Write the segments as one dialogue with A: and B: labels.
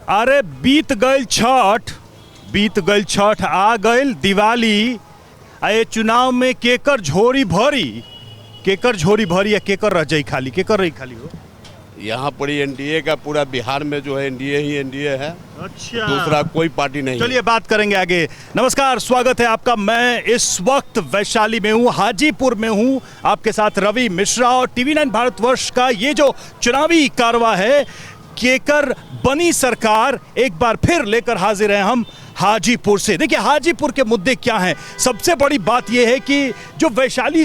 A: अरे बीत गईल छठ आ गईल दिवाली। ये चुनाव में केकर झोरी भरी या केकर रह जाई खाली, केकर रही खाली हो।
B: यहाँ पर एनडीए का पूरा बिहार में जो है एनडीए ही एनडीए है।
A: अच्छा,
B: दूसरा कोई पार्टी नहीं।
A: चलिए बात करेंगे आगे। नमस्कार, स्वागत है आपका। मैं इस वक्त वैशाली में हूँ, हाजीपुर में हूँ, आपके साथ रवि मिश्रा। और टीवी9 भारतवर्ष का ये जो चुनावी कारवा है, केकर बनी सरकार, एक बार फिर लेकर हाजिर हैं हम हाजीपुर से। देखिए हाजीपुर के मुद्दे क्या हैं। सबसे बड़ी बात यह है कि जो वैशाली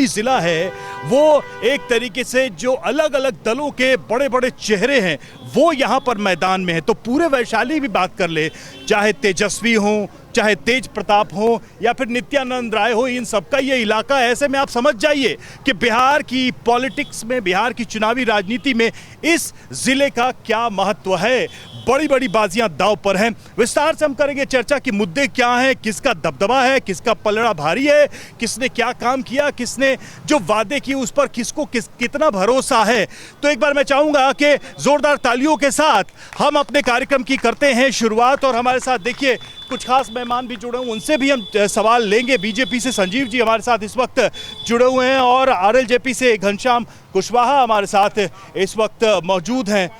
A: जिला है वो एक तरीके से जो अलग अलग दलों के बड़े बड़े चेहरे हैं वो यहाँ पर मैदान में है। तो पूरे वैशाली भी बात कर ले, चाहे तेजस्वी हो, चाहे तेज प्रताप हो या फिर नित्यानंद राय हो, इन सबका ये इलाका है। ऐसे में आप समझ जाइए कि बिहार की पॉलिटिक्स में, बिहार की चुनावी राजनीति में इस जिले का क्या महत्व है। बड़ी बड़ी बाजियां दांव पर हैं। विस्तार से हम करेंगे चर्चा कि मुद्दे क्या हैं, किसका दबदबा है, किसका पलड़ा भारी है, किसने क्या काम किया, किसने जो वादे किए उस पर किसको कितना भरोसा है। तो एक बार मैं चाहूंगा कि जोरदार तालियों के साथ हम अपने कार्यक्रम की करते हैं शुरुआत। और हमारे साथ देखिए कुछ खास मेहमान भी जुड़े हुए, उनसे भी हम सवाल लेंगे। बीजेपी से संजीव जी हमारे साथ इस वक्त जुड़े हुए हैं और आरएलजेपी से घनश्याम कुशवाहा हमारे साथ इस वक्त मौजूद हैं।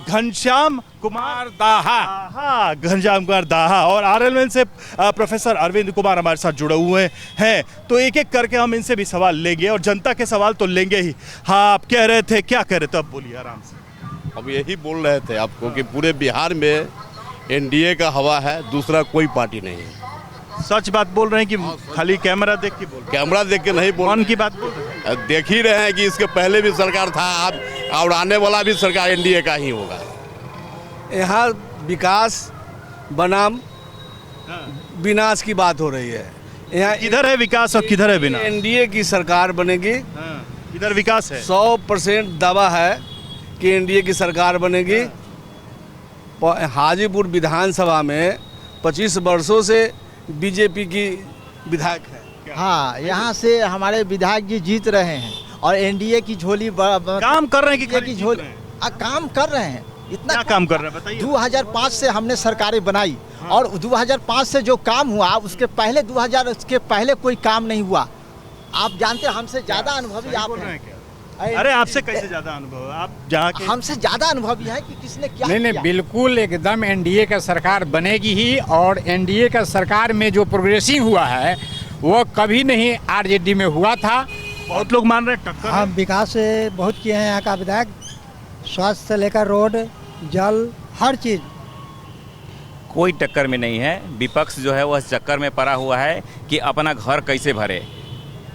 A: घनश्याम कुमार दाहा और आरएलएन से प्रोफेसर अरविंद कुमार हमारे साथ जुड़े हुए हैं। तो एक एक करके हम इनसे भी सवाल लेंगे और जनता के सवाल तो लेंगे ही। हाँ, आप कह रहे थे, क्या कह रहे थे, अब बोलिए आराम से।
B: अब यही बोल रहे थे आपको कि पूरे बिहार में एनडीए का हवा है, दूसरा कोई पार्टी नहीं है।
A: सच बात बोल रहे हैं कि खाली कैमरा देख के बोल रहे हैं?
B: कैमरा देख के नहीं बोल,
A: मन की बात बोल रहे हैं।
B: देख ही रहे हैं कि इसके पहले भी सरकार था अब और आने वाला भी सरकार एनडीए का ही होगा।
C: यहाँ विकास बनाम विनाश की बात हो रही है। यहाँ
A: किधर है विकास और किधर है विनाश?
C: एनडीए की सरकार बनेगी।
A: इधर विकास है।
C: 100% दावा है कि एनडीए की सरकार बनेगी। हाजीपुर विधानसभा में 25 वर्षों से बीजेपी की विधायक है।
D: हाँ, यहाँ से हमारे विधायक जी जीत रहे हैं और एनडीए की झोली
A: काम कर रहे हैं कि
D: झोली काम कर रहे हैं। इतना
A: क्या काम कर रहे हैं बताइए।
D: 2005 से हमने सरकारें बनाई और 2005 से जो काम हुआ उसके पहले 2000 उसके पहले कोई काम नहीं हुआ। आप जानते हैं, हमसे ज्यादा अनुभवी आप हैं।
A: अरे आपसे कैसे ज्यादा अनुभव, आप जहाँ के
D: हमसे ज्यादा अनुभवी है कि किसने क्या
E: नहीं
D: किया।
E: बिल्कुल एकदम एनडीए का सरकार बनेगी ही। और एनडीए का सरकार में जो प्रोग्रेसिंग हुआ है वो कभी नहीं आरजेडी में हुआ था।
A: बहुत लोग मान रहे हैं टक्कर है।
F: हम विकास बहुत किए हैं यहाँ का विधायक, स्वास्थ्य से लेकर रोड, जल, हर चीज़।
G: कोई टक्कर में नहीं है। विपक्ष जो है वह चक्कर में पड़ा हुआ है कि अपना घर कैसे भरे।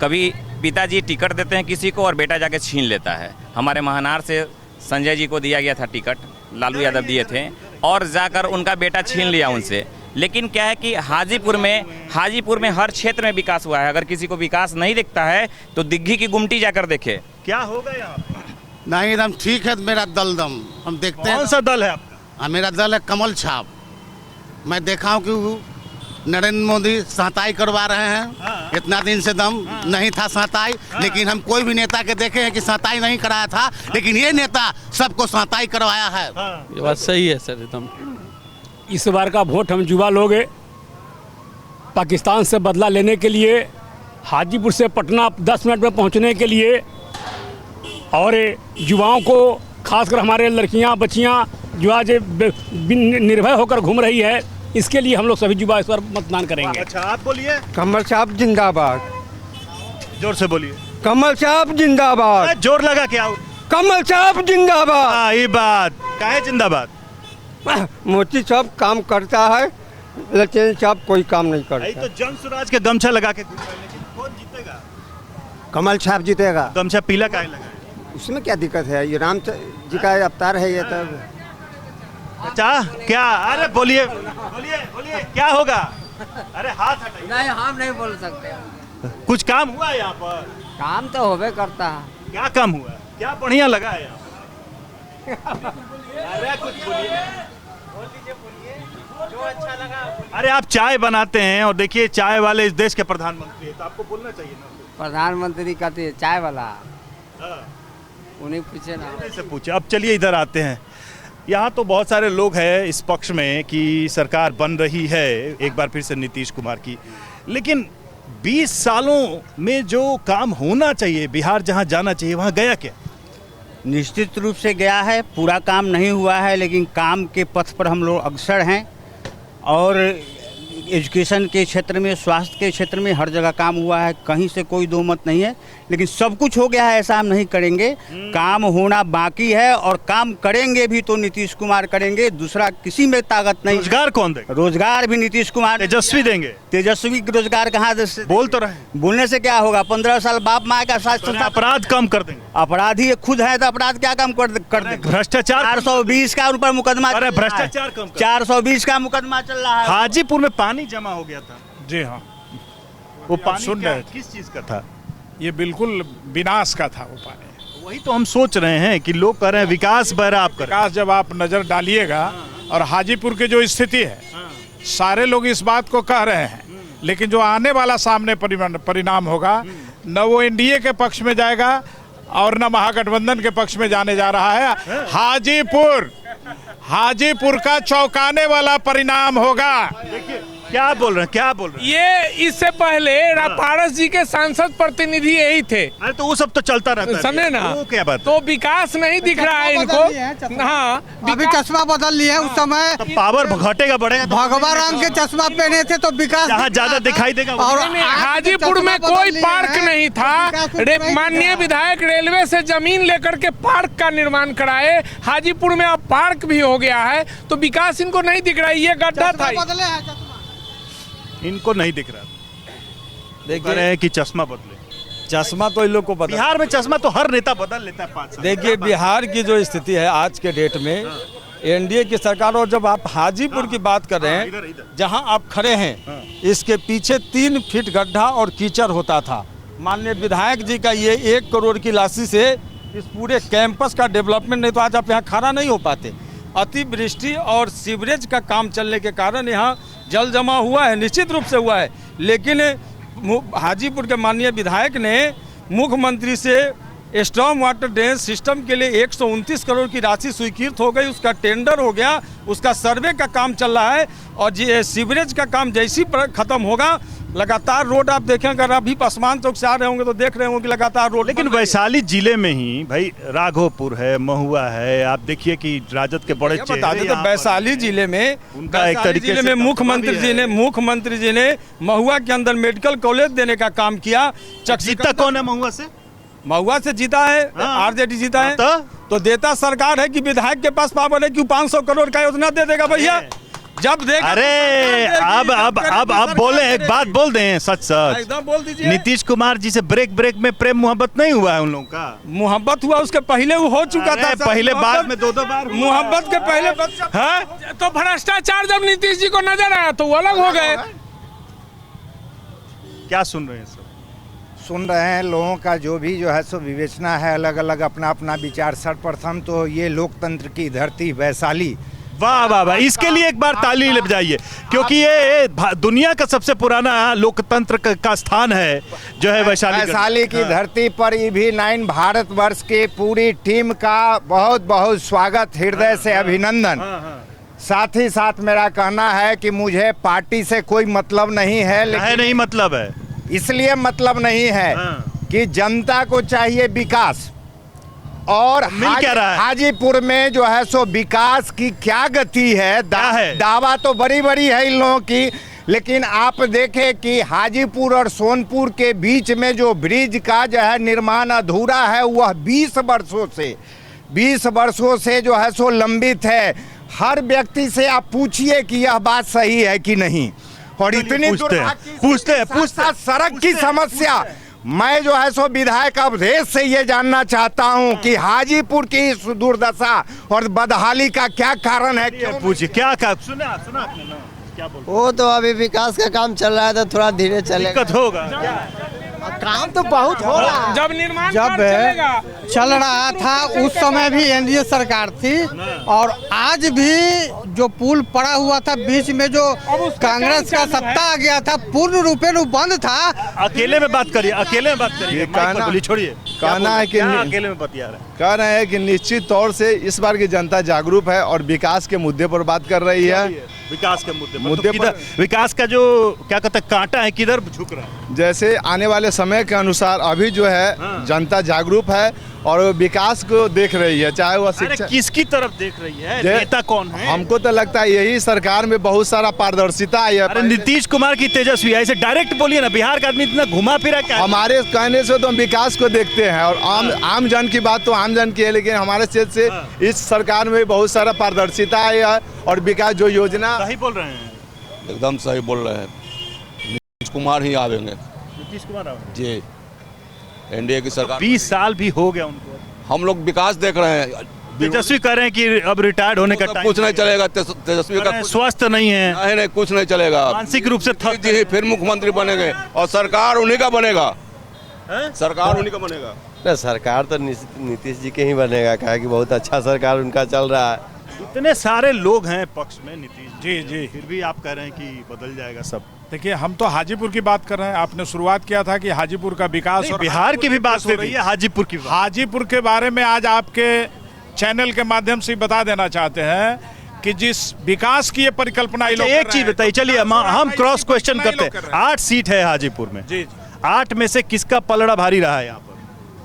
G: कभी पिताजी टिकट देते हैं किसी को और बेटा जाके छीन लेता है। हमारे महानार से संजय जी को दिया गया था टिकट, लालू यादव दिए थे और जाकर उनका बेटा छीन लिया उनसे। लेकिन क्या है कि हाजीपुर में हर क्षेत्र में विकास हुआ है। अगर किसी को विकास नहीं दिखता है तो दिग्घी की गुमटी जाकर देखे।
A: क्या होगा यहाँ?
H: नहीं, एकदम ठीक है मेरा दल हम देखते हैं।
A: कौन सा दल है आपका?
H: मेरा दल है कमल छाप। मैं देखा हूँ कि नरेंद्र मोदी सहताई करवा रहे हैं। इतना दिन से दम नहीं था सहताई, लेकिन हम कोई भी नेता के देखे हैं कि सहताई नहीं कराया था, लेकिन ये नेता सबको सहताई करवाया है।
C: ये बात सही है सर एकदम।
I: इस बार का वोट हम युवा लोग पाकिस्तान से बदला लेने के लिए, हाजीपुर से पटना 10 मिनट में पहुंचने के लिए, और युवाओं को खासकर हमारे लड़कियां बच्चियां जो आज निर्भय होकर घूम रही है, इसके लिए हम लोग सभी युवा इस बार मतदान करेंगे।
A: अच्छा, आप बोलिए।
F: कमल छाप जिंदाबाद।
A: जोर से बोलिए।
F: कमल छाप जिंदाबाद।
A: जोर लगा क्या?
F: कमल छाप जिंदाबाद।
A: ये बात काहे जिंदाबाद?
F: मोदी साहब काम करता है, लेकिन साहब कोई काम नहीं करता।
A: तो जन स्वराज के गमछा लगा के घूम रहे हैं, लेकिन कौन जीतेगा?
F: कमल छाप जीतेगा।
A: गमछा पीला काहे लगा है?
F: उसमें क्या दिक्कत है? ये राम जी का अवतार है ये तब।
D: अच्छा क्या? अरे बोलिए बोलिए बोलिए क्या होगा? अरे हाथ हटाइए।
J: नहीं, हम नहीं बोल सकते।
D: कुछ काम हुआ है यहाँ पर?
J: काम तो होबे करता है।
D: क्या काम हुआ? क्या बढ़िया लगा है यहाँ पर? अरे कुछ बोलिए, बोल दीजिए, बोलिए जो अच्छा लगा। अरे आप चाय बनाते हैं और देखिए चाय वाले इस देश के प्रधानमंत्री हैं, तो आपको बोलना चाहिए ना।
J: प्रधानमंत्री कहते हैं चाय वाला, उन्हीं पूछे ना।
D: से पूछे। अब चलिए इधर आते हैं।
A: यहाँ तो बहुत सारे लोग हैं इस पक्ष में कि सरकार बन रही है एक बार फिर से नीतीश कुमार की, लेकिन 20 सालों में जो काम होना चाहिए, बिहार जहाँ जाना चाहिए वहाँ गया क्या?
J: निश्चित रूप से गया है, पूरा काम नहीं हुआ है, लेकिन काम के पथ पर हम लोग अग्रसर हैं। और एजुकेशन के क्षेत्र में, स्वास्थ्य के क्षेत्र में हर जगह काम हुआ है, कहीं से कोई दो मत नहीं है। लेकिन सब कुछ हो गया है ऐसा हम नहीं करेंगे, काम होना बाकी है और काम करेंगे भी तो नीतीश कुमार करेंगे, दूसरा किसी में ताकत नहीं।
A: रोजगार कौन देगा?
J: रोजगार भी नीतीश कुमार।
A: तेजस्वी देंगे?
J: तेजस्वी रोजगार कहाँ से?
A: बोल तो रहे,
J: बोलने से क्या होगा? 15 साल बाप माँ का साथ
A: अपराध कम कर देंगे।
J: अपराधी खुद है तो अपराध क्या कम कर देंगे?
A: भ्रष्टाचार
J: 420 का उन पर मुकदमा।
A: अरे भ्रष्टाचार कम
J: 420 का मुकदमा चल रहा है।
A: हाजीपुर में पानी जमा हो गया था।
C: जी हाँ,
A: वो पानी
C: सुन
A: क्या,
C: रहे
A: किस चीज का था?
C: ये बिल्कुल विनाश का था वो पानी।
A: वही तो हम सोच रहे हैं कि लोग कह रहे हैं विकास बहरा आप करें।
C: विकास जब आप नजर डालिएगा और हाजीपुर की जो स्थिति है, सारे लोग इस बात को कह रहे हैं, लेकिन जो आने वाला सामने परिणाम होगा, न वो एनडीए के पक्ष में जाएगा और न महागठबंधन के पक्ष में जाने जा रहा है। हाजीपुर का चौंकाने वाला परिणाम होगा।
A: क्या बोल रहे हैं, क्या बोल रहे हैं?
K: ये इससे पहले पारस जी के सांसद प्रतिनिधि यही थे।
A: अरे तो वो सब तो चलता रहता है,
K: समझे ना?
A: वो क्या बात?
K: तो विकास नहीं दिख रहा है इनको। हाँ,
F: अभी चश्मा बदल लिए, उस समय
A: पावर घटेगा बढ़ेगा।
F: भगवा रंग के चश्मा पहने थे तो विकास
A: जहाँ ज्यादा दिखाई देगा।
F: और
K: हाजीपुर में कोई पार्क नहीं था। माननीय विधायक रेलवे से जमीन लेकर के पार्क का निर्माण कराए। हाजीपुर में अब पार्क भी हो गया है, तो विकास इनको नहीं दिख रहा है। ये गड्ढा था,
A: इनको नहीं दिख रहा।
C: देखिए
A: रहे हैं कि चश्मा बदले।
C: चश्मा तो इन लोग को बदल,
A: बिहार में चश्मा तो हर नेता बदल लेता है 5 साल।
C: देखिए बिहार की जो स्थिति है आज के डेट में, एनडीए की सरकार, और जब आप हाजीपुर की बात कर रहे हैं, जहां आप खड़े हैं, इसके पीछे 3 फीट गड्ढा और कीचड़ होता था। माननीय विधायक जी का ये 1 करोड़ की राशि से इस पूरे कैंपस का डेवलपमेंट, नहीं तो आज आप यहाँ खड़ा नहीं हो पाते। अतिवृष्टि और सीवरेज का काम चलने के कारण यहाँ जल जमा हुआ है, निश्चित रूप से हुआ है। लेकिन हाजीपुर के माननीय विधायक ने मुख्यमंत्री से स्टॉर्म वाटर ड्रेनेज सिस्टम के लिए 129 करोड़ की राशि स्वीकृत हो गई, उसका टेंडर हो गया, उसका सर्वे का काम चल रहा है। और सीवरेज का काम जैसी खत्म होगा, लगातार रोड आप देखें, अगर अभी पासवान चौक से आ रहे होंगे तो देख रहे होंगे कि लगातार रोड।
A: लेकिन वैशाली जिले में ही भाई राघोपुर है, महुआ है, आप देखिए कि राजद के बड़े
C: बता दें तो वैशाली जिले में,
A: उनका एक तरीके से
C: मुख्यमंत्री जी ने महुआ के अंदर मेडिकल कॉलेज देने का काम किया।
A: जीता कौन है महुआ से?
C: महुआ से जीता है आरजेडी जीता है। तो देता सरकार है कि विधायक के पास पावर है कि 500 करोड़ का योजना दे देगा भैया। जब देगा,
A: अरे अब बोले, एक बात बोल दें सच
C: एकदम बोल दीजिए।
A: नीतीश कुमार जी से ब्रेक में प्रेम मोहब्बत नहीं हुआ है उन लोगों का?
C: मोहब्बत हुआ, उसके पहले वो हो चुका था।
A: पहले बाद में 2 बार
C: मोहब्बत के पहले
K: तो भ्रष्टाचार जब नीतीश जी को नजर आया तो वो अलग हो गए।
A: क्या सुन रहे हैं सब?
L: सुन रहे हैं, लोगों का जो भी जो है सो विवेचना है, अलग अलग अपना अपना विचार। सर्वप्रथम तो ये लोकतंत्र की धरती वैशाली,
A: वाह वाह वाह, इसके लिए एक बार ताली बजाइए, क्योंकि ये दुनिया का सबसे पुराना लोकतंत्र का स्थान है जो है वैशाली
L: की धरती पर EV9 भारतवर्ष की पूरी टीम का बहुत बहुत स्वागत, हृदय से अभिनंदन। साथ ही साथ मेरा कहना है कि मुझे पार्टी से कोई मतलब नहीं है। लेकिन
A: नहीं मतलब है,
L: इसलिए मतलब नहीं है कि जनता को चाहिए विकास, और
A: मिल क्या रहा है?
L: हाजीपुर में जो है सो विकास की क्या गति है? दावा तो बड़ी बड़ी है इन लोगों की, लेकिन आप देखें कि हाजीपुर और सोनपुर के बीच में जो ब्रिज का जो है निर्माण अधूरा है, वह 20 वर्षों से जो है सो लंबित है। हर व्यक्ति से आप पूछिए कि यह बात सही है कि नहीं। और इतनी पूछते सड़क की समस्या, मैं जो है सो विधायक अवधेश से ये जानना चाहता हूं कि हाजीपुर की इस दुर्दशा और बदहाली का क्या कारण है?
A: पूछिए क्या सुना आपने ना? क्या बोल?
J: वो तो अभी विकास का काम चल रहा है तो थोड़ा धीरे चलेगा।
A: दिक्कत होगा,
F: काम तो बहुत हो रहा है।
K: जब निर्माण
F: चल रहा था उस समय भी एनडीए सरकार थी, और आज भी जो पुल पड़ा हुआ था बीच में, जो कांग्रेस का सत्ता आ गया था, पूर्ण रूपेण बंद था।
A: अकेले में बात करिए, छोड़िए।
M: कहना है कि
D: अकेले में बतिया रहे हैं?
M: कह रहे हैं कि निश्चित तौर से इस बार की जनता जागरूक है और विकास के मुद्दे पर बात कर रही है।
D: विकास के मुद्दे
M: मुद्दे
D: तो किधर विकास का जो क्या कहते हैं कांटा है किधर झुक रहा है?
M: जैसे आने वाले समय के अनुसार अभी जो है जनता जागरूक है और विकास को देख रही है, चाहे वह शिक्षा।
D: किसकी तरफ देख रही है? नेता कौन है?
M: हमको तो लगता है यही सरकार में बहुत सारा पारदर्शिता है।
D: अरे नीतीश कुमार की तेजस्वी, ऐसे डायरेक्ट बोलिए ना, बिहार का आदमी इतना घुमा फिरा क्या?
M: हमारे कहने से तो हम विकास को देखते हैं और आम जन की बात तो आम जन की है, लेकिन हमारे क्षेत्र से इस सरकार में बहुत सारा पारदर्शिता है और विकास जो योजना।
D: सही बोल रहे हैं,
B: एकदम सही बोल रहे हैं। नीतीश कुमार ही आवेंगे।
D: नीतीश कुमार
B: जी, एनडीए की सरकार
D: 20 साल भी हो गया उनको।
B: हम लोग विकास देख रहे हैं।
D: तेजस्वी कह रहे हैं कि अब रिटायर्ड होने का टाइम,
B: कुछ नहीं चलेगा। तेजस्वी का
D: स्वस्थ नहीं है,
B: नहीं कुछ नहीं चलेगा।
D: मानसिक रूप से थक
B: जी फिर मुख्यमंत्री बनेंगे और सरकार उन्हीं का बनेगा। सरकार उन्हीं का बनेगा।
N: ना सरकार तो नीतीश जी के ही बनेगा, कहा कि बहुत अच्छा सरकार उनका चल रहा है।
D: इतने सारे लोग हैं पक्ष में नीतीश जी जी, फिर भी आप कह रहे हैं कि बदल जाएगा सब।
O: देखिए, हम तो हाजीपुर की बात कर रहे हैं। आपने शुरुआत किया था कि हाजीपुर का विकास और
D: बिहार की भी बात हो रही है, हाजीपुर की।
O: हाजीपुर के बारे में आज आपके चैनल के माध्यम से बता देना चाहते हैं कि जिस विकास की ये परिकल्पना,
D: एक चीज बताइए, चलिए हम क्रॉस क्वेश्चन करते हैं। 8 सीट है हाजीपुर में जी, 8 में से किसका पलड़ा भारी रहा है यहाँ पर?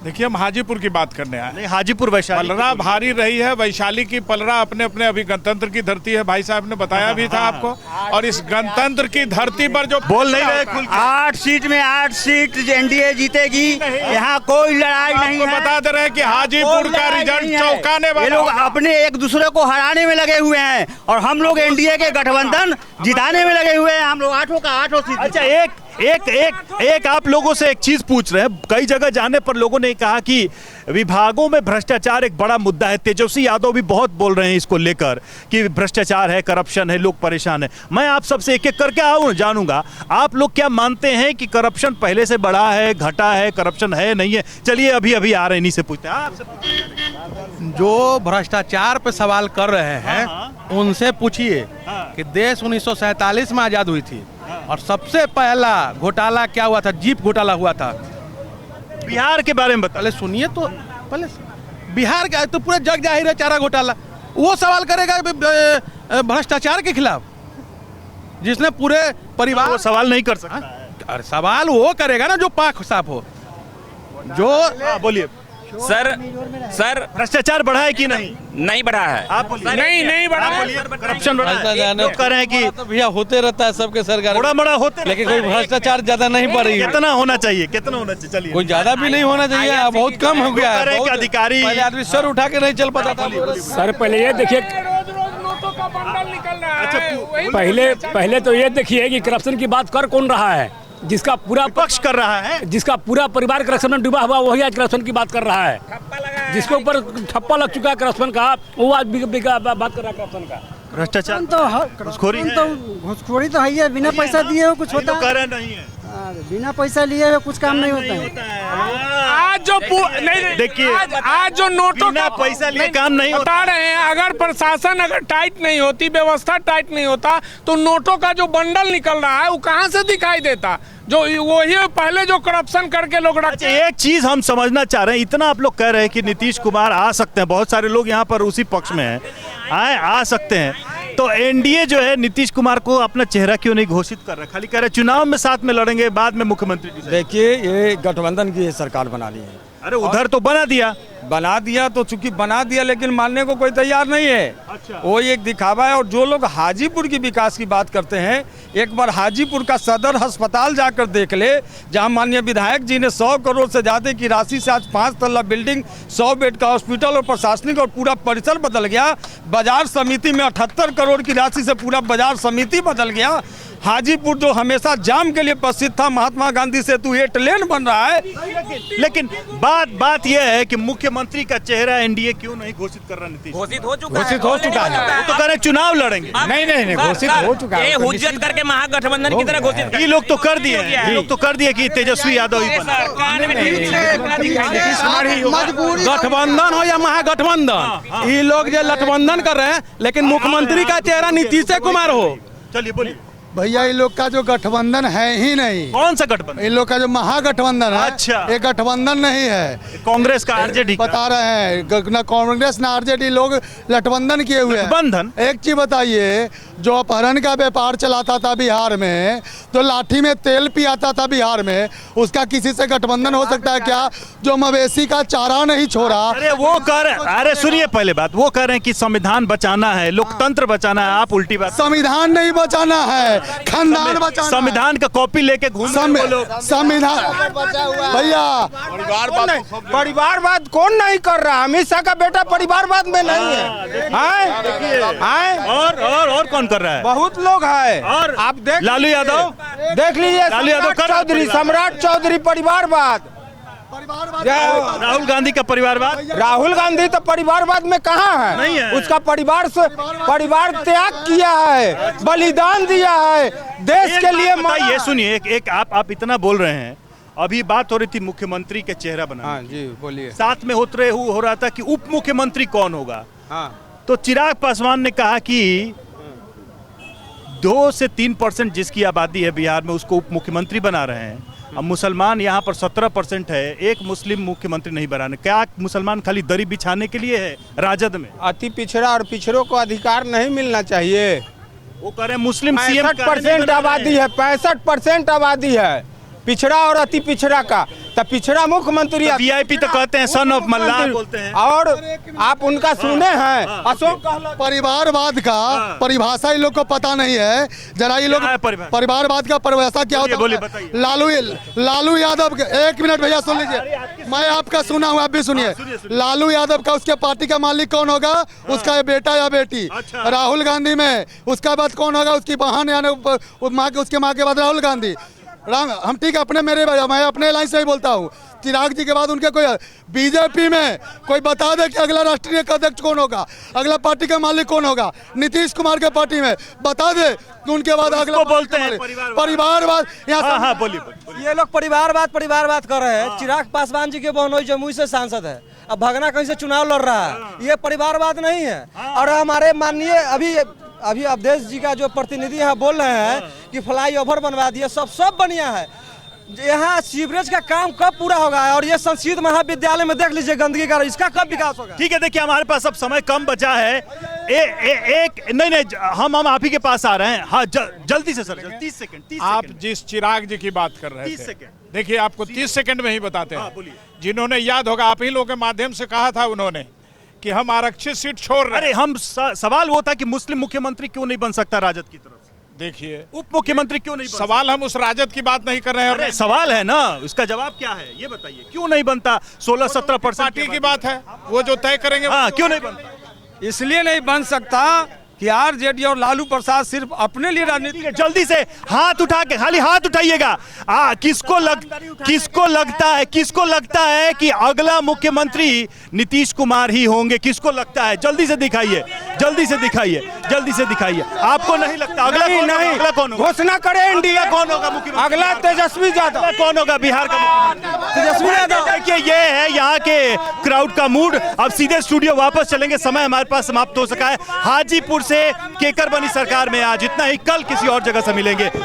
O: देखिए, हम हाजीपुर की बात करने आए।
D: नहीं, हाजीपुर वैशाली
O: पलड़ा भारी रही है। वैशाली की पलड़ा अपने अपने अभी गणतंत्र की धरती है, भाई साहब ने बताया भी था आपको। और इस गणतंत्र की धरती पर जो
D: बोल नहीं रहे खुल
J: 8 सीट में 8 सीट एनडीए जीतेगी, यहाँ कोई लड़ाई नहीं है।
O: बता दे रहे हैं कि हाजीपुर का रिजल्ट चौंकाने वाला।
J: ये लोग अपने एक दूसरे को हराने में लगे हुए हैं और हम लोग एनडीए के गठबंधन जिताने में लगे हुए हैं। हम लोग 8 का 8 सीट।
D: अच्छा, एक आप लोगों से एक चीज पूछ रहे हैं। कई जगह जाने पर लोगों ने कहा कि विभागों में भ्रष्टाचार एक बड़ा मुद्दा है। तेजस्वी यादव भी बहुत बोल रहे हैं इसको लेकर कि भ्रष्टाचार है, करप्शन है, लोग परेशान है। मैं आप सबसे एक एक करके जानूंगा, आप लोग क्या मानते हैं कि करप्शन पहले से बढ़ा है, घटा है, करप्शन है, नहीं है? चलिए अभी आ रहे हैं, इन्हीं से पूछते हैं।
F: जो भ्रष्टाचार पे सवाल कर रहे हैं उनसे पूछिए कि देश 1947 में आजाद हुई थी और सबसे पहला घोटाला क्या हुआ था? जीप घोटाला हुआ था।
D: बिहार के बारे में पहले
F: सुनिए तो, पहले बिहार का तो पूरा जग जाहिर है चारा घोटाला। वो सवाल करेगा भ्रष्टाचार के खिलाफ, जिसने पूरे परिवार।
D: वो सवाल नहीं कर सकता।
F: अरे सवाल वो करेगा ना जो पाक साफ हो। जो
D: बोलिए
G: सर
D: भ्रष्टाचार बढ़ा है कि नहीं?
G: नहीं बढ़ा है।
D: आप बोलिए।
O: नहीं बढ़ा है।
D: करप्शन बढ़ा है। लोग कह रहे हैं कि
F: तो भैया होते रहता है सबके सरकार,
D: थोड़ा बड़ा होते,
F: लेकिन कोई भ्रष्टाचार ज्यादा नहीं बढ़ रही है।
D: कितना होना चाहिए? कितना होना चाहिए? चलिए,
F: कोई ज्यादा भी नहीं होना चाहिए, बहुत कम हो गया है।
D: अधिकारी
F: पहले आदमी सर उठा के नहीं चल पाता था।
I: सर पहले ये देखिए, पहले तो ये देखिए कि करप्शन की बात कर कौन रहा है? जिसका पूरा
D: पक्ष कर रहा है,
I: जिसका पूरा परिवार करप्शन में डूबा हुआ, वही आज करप्शन की बात कर रहा है। जिसके ऊपर ठप्पा लग चुका है करप्शन का, वो आज बात कर रहा है करप्शन का।
D: भ्रष्टाचार
P: तो घुसखोरी तो है ही, बिना पैसा दिए हो कुछ होता
D: है नहीं है।
P: बिना पैसा लिए हुए कुछ काम नहीं होता है।
O: आज जो नहीं
D: देखिए,
O: आज जो नोटों
D: का पैसा लिए काम नहीं
O: बता रहे हैं, अगर प्रशासन अगर टाइट नहीं होती, व्यवस्था टाइट नहीं होता, तो नोटों का जो बंडल निकल रहा है वो कहाँ से दिखाई देता? जो वही पहले जो करप्शन करके लोग
D: रखते हैं। एक चीज हम समझना चाह रहे हैं, इतना आप लोग कह रहे हैं कि नीतीश कुमार आ सकते हैं, बहुत सारे लोग यहाँ पर उसी पक्ष में हैं, आ सकते हैं, तो एनडीए जो है नीतीश कुमार को अपना चेहरा क्यों नहीं घोषित कर रहा? खाली कह रहे चुनाव में साथ में लड़ेंगे, बाद में मुख्यमंत्री।
C: देखिए, ये गठबंधन की सरकार बनानी है।
D: अरे उधर तो बना दिया
C: तो चूंकि बना दिया, लेकिन मानने को कोई तैयार नहीं है।
D: अच्छा।
C: वो एक दिखावा है। और जो लोग हाजीपुर की विकास की बात करते हैं, एक बार हाजीपुर का सदर अस्पताल जाकर देख ले, जहां माननीय विधायक जी ने 100 करोड़ से ज्यादा की राशि से आज 5 तल्ला बिल्डिंग, 100 बेड का हॉस्पिटल और प्रशासनिक और पूरा परिसर बदल गया। बाजार समिति में 78 करोड़ की राशि से पूरा बाजार समिति बदल गया। हाजीपुर जो हमेशा जाम के लिए प्रसिद्ध था, महात्मा गांधी सेतु 8 लेन बन रहा है।
D: लेकिन बात यह है कि मुख्यमंत्री का चेहरा एनडीए क्यों नहीं घोषित कर रहा? नीतीश
G: घोषित हो चुका
O: है।
D: वो तो कह रहे चुनाव लड़ेंगे।
O: नहीं घोषित हो चुका है।
G: हुज्जत करके महागठबंधन की तरह घोषित।
D: ये लोग तो कर दिए, ये लोग तो कर दिए कि तेजस्वी यादव ही बना।
F: गठबंधन हो या महागठबंधन, ये लोग जो गठबंधन कर रहे हैं, लेकिन मुख्यमंत्री का चेहरा नीतीश कुमार हो।
D: चलिए बोलिए।
Q: भैया इन लोग का जो गठबंधन है ही नहीं।
A: कौन सा गठबंधन?
Q: इन लोग का जो महागठबंधन है,
A: अच्छा,
Q: ये गठबंधन नहीं है।
A: कांग्रेस का आरजेडी
Q: बता रहे हैं, ना कांग्रेस ना आरजेडी, लोग गठबंधन किए हुए हैं।
A: गठबंधन?
Q: एक चीज बताइए, जो अपहरण का व्यापार चलाता था बिहार में, तो लाठी में तेल पियाता था बिहार में, उसका किसी से गठबंधन हो सकता है क्या? जो मवेशी का चारा नहीं छोड़ा।
A: अरे वो अरे सुनिए पहले बात, वो कह रहे हैं कि संविधान बचाना है, लोकतंत्र बचाना है, आप उल्टी बात।
Q: संविधान नहीं बचाना है, खानदान बचाना।
A: संविधान का कॉपी लेके घूम
Q: संविधान भैया,
L: परिवारवाद कौन नहीं कर रहा? अमित शाह का बेटा परिवारवाद में नहीं है।
A: और कौन कर रहा है?
L: बहुत लोग है।
A: और
L: आप देख
A: लालू यादव,
L: देख लीजिए,
A: लालू यादव
L: चौधरी, सम्राट चौधरी परिवारवाद।
A: राहुल गांधी का परिवारवाद?
L: राहुल गांधी तो परिवारवाद में कहाँ है?
A: नहीं है।
L: उसका परिवार त्याग किया है, बलिदान दिया है देश के लिए।
A: ये सुनिए, एक आप इतना बोल रहे हैं, अभी बात हो रही थी मुख्यमंत्री के चेहरा बनाने।
L: हाँ जी, बोलिए।
A: साथ में हो रहा था कि उप मुख्यमंत्री कौन होगा।
L: हाँ।
A: तो चिराग पासवान ने कहा कि 2 से 3% जिसकी आबादी है बिहार में, उसको उप मुख्यमंत्री बना रहे हैं। अब मुसलमान यहाँ पर 17% है, एक मुस्लिम मुख्यमंत्री नहीं बनाने। क्या मुसलमान खाली दरी बिछाने के लिए है राजद में?
L: अति पिछड़ा और पिछड़ों को अधिकार नहीं मिलना चाहिए।
A: वो कह रहे हैं मुस्लिम सीएम
L: 65% आबादी है, 65% आबादी है पिछड़ा और अति पिछड़ा का। तो पिछड़ा मुख्यमंत्री,
A: वीआईपी तो कहते हैं, सन ऑफ मल्लाह बोलते हैं।
L: और आप उनका सुने हैं अशोक गहलोत?
Q: परिवारवाद का परिभाषा इन लोग को पता नहीं है। जरा ये लोग परिवारवाद का परिभाषा क्या होता है? लालू यादव, एक मिनट भैया सुन लीजिए, मैं आपका सुना हूँ, आप भी सुनिए। लालू यादव का उसके पार्टी का मालिक कौन होगा? उसका बेटा या बेटी। राहुल गांधी में उसका बाद कौन होगा? उसकी बहन, यानी उसके माँ के बाद राहुल गांधी। हम ठीक है, मैं अपने लाइन से ही बोलता हूँ। चिराग जी के बाद उनके कोई बीजेपी में कोई बता दे कि अगला राष्ट्रीय अध्यक्ष कौन होगा, अगला पार्टी का मालिक कौन होगा? नीतीश कुमार के पार्टी में बता दे कि उनके बाद अगला
A: बोलते हैं
Q: परिवारवाद।
A: यहाँ बोलिए।
P: ये लोग परिवारवाद कर रहे हैं। चिराग पासवान जी के बहनोई जमुई से सांसद है, अब भगना कहीं से चुनाव लड़ रहा है, ये परिवारवाद नहीं है। और हमारे माननीय अभी अवधेश जी का जो प्रतिनिधि यहाँ बोल रहे हैं कि फ्लाईओवर बनवा दिए, सब बढ़िया है। यहाँ सीवरेज का काम कब पूरा होगा? और ये संस्कृत महाविद्यालय में देख लीजिए गंदगी का, इसका कब विकास होगा?
A: ठीक है, देखिए हमारे पास अब समय कम बचा है। नहीं हम आप ही के पास आ रहे हैं। हाँ, जल्दी से सर, 30 सेकंड।
E: आप जिस चिराग जी की बात कर रहे थे,
A: 30 सेकंड
E: देखिए, आपको 30 सेकंड में ही बताते हैं। जिन्होंने, याद होगा, आप ही लोगों के माध्यम से कहा था उन्होंने कि हम आरक्षित सीट छोड़ रहे हैं।
A: अरे हम सवाल वो था कि मुस्लिम मुख्यमंत्री क्यों नहीं बन सकता राजद की तरफ से?
E: देखिए,
A: उप मुख्यमंत्री क्यों नहीं?
E: सवाल हम उस राजद की बात नहीं कर रहे हैं।
A: अरे सवाल है ना, इसका जवाब क्या है ये बताइए। क्यों नहीं बनता? 16-17%
E: पार्टी की बात है, वो जो तय करेंगे।
A: हाँ, क्यों नहीं बनता?
C: इसलिए नहीं बन सकता कि आरजेडी और लालू प्रसाद सिर्फ अपने लिए राजनीति।
A: जल्दी से हाथ उठा के, खाली हाथ उठाइएगा। किसको लगता है कि अगला मुख्यमंत्री नीतीश कुमार ही होंगे? किसको लगता है? जल्दी से दिखाइए। आपको नहीं लगता? अगला कौन होगा?
L: घोषणा करें एनडीए
A: कौन होगा मुख्यमंत्री?
L: अगला तेजस्वी यादव।
A: कौन होगा बिहार का मुख्यमंत्री? तेजस्वी यादव। देखिए, ये है यहाँ के क्राउड का मूड। अब सीधे स्टूडियो वापस चलेंगे, समय हमारे पास समाप्त हो सका है। हाजीपुर से केकर बनी सरकार में आज इतना ही, कल किसी और जगह से मिलेंगे।